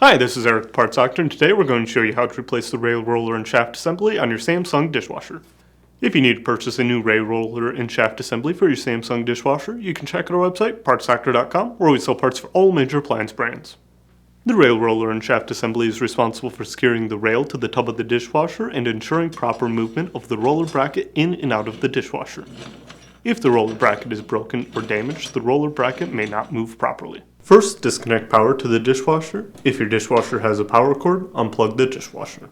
Hi, this is Eric the Parts Doctor, and today we're going to show you how to replace the rail roller and shaft assembly on your Samsung dishwasher. If you need to purchase a new rail roller and shaft assembly for your Samsung dishwasher, you can check out our website, partsdoctor.com, where we sell parts for all major appliance brands. The rail roller and shaft assembly is responsible for securing the rail to the tub of the dishwasher and ensuring proper movement of the roller bracket in and out of the dishwasher. If the roller bracket is broken or damaged, the roller bracket may not move properly. First, disconnect power to the dishwasher. If your dishwasher has a power cord, unplug the dishwasher.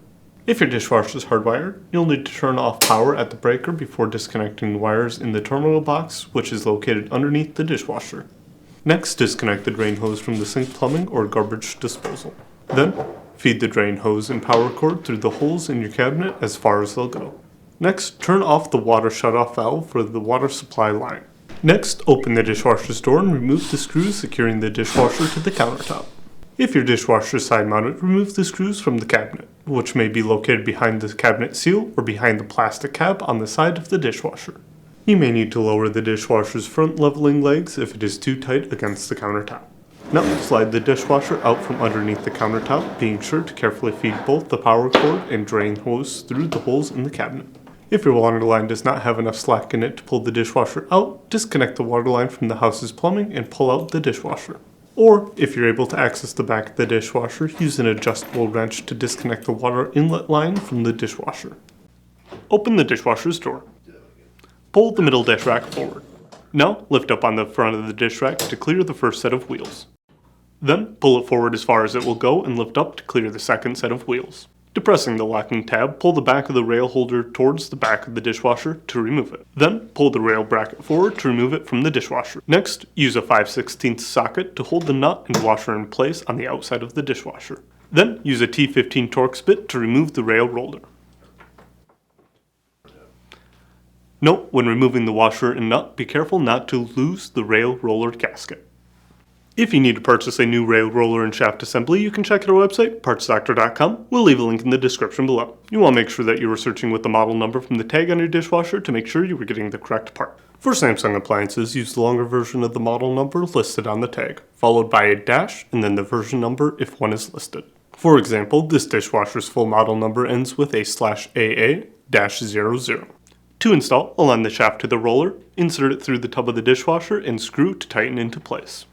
If your dishwasher is hardwired, you'll need to turn off power at the breaker before disconnecting the wires in the terminal box, which is located underneath the dishwasher. Next, disconnect the drain hose from the sink plumbing or garbage disposal. Then, feed the drain hose and power cord through the holes in your cabinet as far as they'll go. Next, turn off the water shutoff valve for the water supply line. Next, open the dishwasher's door and remove the screws securing the dishwasher to the countertop. If your dishwasher is side-mounted, remove the screws from the cabinet, which may be located behind the cabinet seal or behind the plastic cap on the side of the dishwasher. You may need to lower the dishwasher's front leveling legs if it is too tight against the countertop. Now, slide the dishwasher out from underneath the countertop, being sure to carefully feed both the power cord and drain hose through the holes in the cabinet. If your water line does not have enough slack in it to pull the dishwasher out, disconnect the water line from the house's plumbing and pull out the dishwasher. Or, if you're able to access the back of the dishwasher, use an adjustable wrench to disconnect the water inlet line from the dishwasher. Open the dishwasher's door. Pull the middle dish rack forward. Now, lift up on the front of the dish rack to clear the first set of wheels. Then, pull it forward as far as it will go and lift up to clear the second set of wheels. Depressing the locking tab, pull the back of the rail holder towards the back of the dishwasher to remove it. Then, pull the rail bracket forward to remove it from the dishwasher. Next, use a 5/16 socket to hold the nut and washer in place on the outside of the dishwasher. Then, use a T15 Torx bit to remove the rail roller. Note, when removing the washer and nut, be careful not to lose the rail roller gasket. If you need to purchase a new rail roller and shaft assembly, you can check out our website, partsdoctor.com. We'll leave a link in the description below. You want to make sure that you were searching with the model number from the tag on your dishwasher to make sure you were getting the correct part. For Samsung appliances, use the longer version of the model number listed on the tag, followed by a dash and then the version number if one is listed. For example, this dishwasher's full model number ends with a /AA-00. To install, align the shaft to the roller, insert it through the tub of the dishwasher, and screw to tighten into place.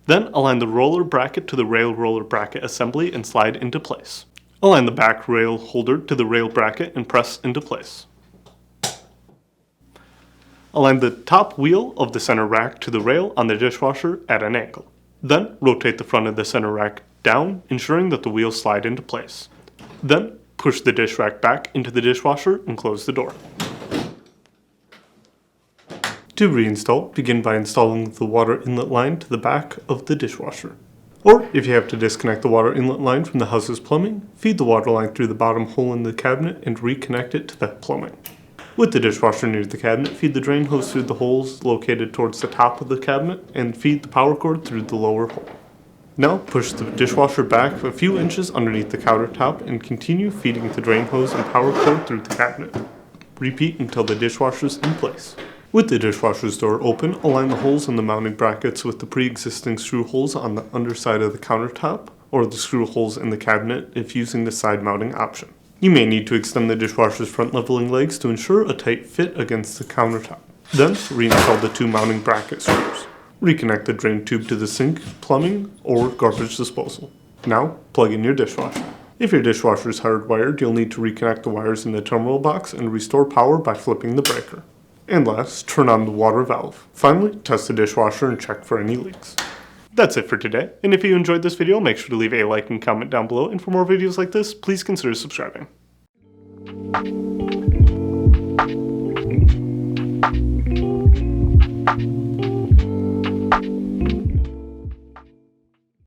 Then, align the roller bracket to the rail roller bracket assembly and slide into place. Align the back rail holder to the rail bracket and press into place. Align the top wheel of the center rack to the rail on the dishwasher at an angle. Then, rotate the front of the center rack down, ensuring that the wheels slide into place. Then, push the dish rack back into the dishwasher and close the door. To reinstall, begin by installing the water inlet line to the back of the dishwasher. Or, if you have to disconnect the water inlet line from the house's plumbing, feed the water line through the bottom hole in the cabinet and reconnect it to the plumbing. With the dishwasher near the cabinet, feed the drain hose through the holes located towards the top of the cabinet and feed the power cord through the lower hole. Now, push the dishwasher back a few inches underneath the countertop and continue feeding the drain hose and power cord through the cabinet. Repeat until the dishwasher is in place. With the dishwasher's door open, align the holes in the mounting brackets with the pre-existing screw holes on the underside of the countertop, or the screw holes in the cabinet if using the side mounting option. You may need to extend the dishwasher's front leveling legs to ensure a tight fit against the countertop. Then, reinstall the two mounting bracket screws. Reconnect the drain tube to the sink, plumbing, or garbage disposal. Now, plug in your dishwasher. If your dishwasher is hardwired, you'll need to reconnect the wires in the terminal box and restore power by flipping the breaker. And last, turn on the water valve. Finally, test the dishwasher and check for any leaks. That's it for today, and if you enjoyed this video, make sure to leave a like and comment down below, and for more videos like this, please consider subscribing.